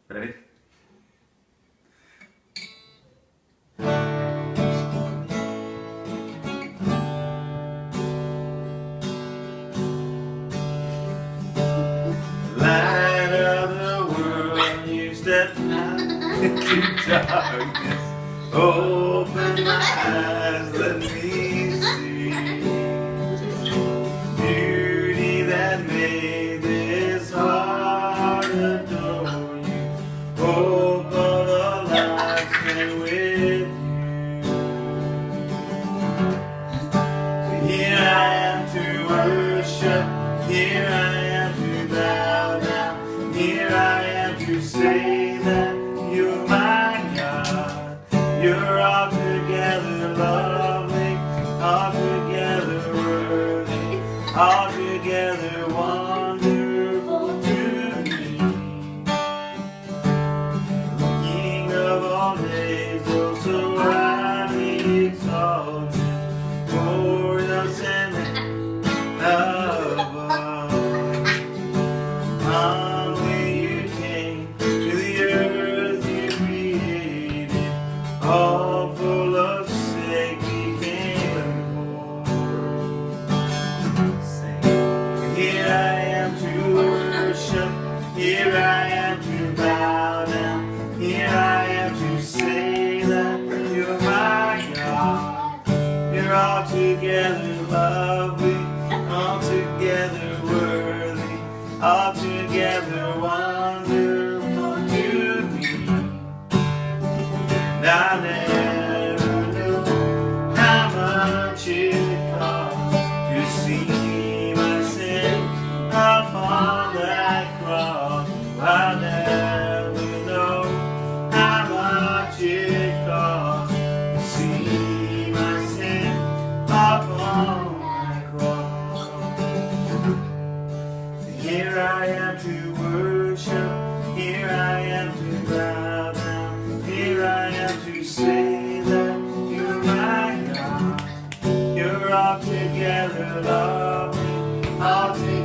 Ready? Light of the world, you step out into darkness. Open my eyes, let me see beauty that made this heart adore you. Hope of a life spent with you. So here I am to worship, here I am to bow down, here I am to say that you're my God. You're altogether lovely, altogether worthy, altogether wonderful to me. King of all days, oh so highly exalted, glorious and above. Humbly you came to the earth you created, all full of sake became poor. Sing. Here I am to worship, here I am to bow down, here I am to say that you're my God. You're altogether lovely, altogether worthy, altogether wonderful to me. And I never knew how much it cost to see my sin upon that cross. I never know how much it cost to see my sin upon that cross. Here I am to worship, here I am to bow down, here I am to say that you're my God. You're altogether lovely, altogether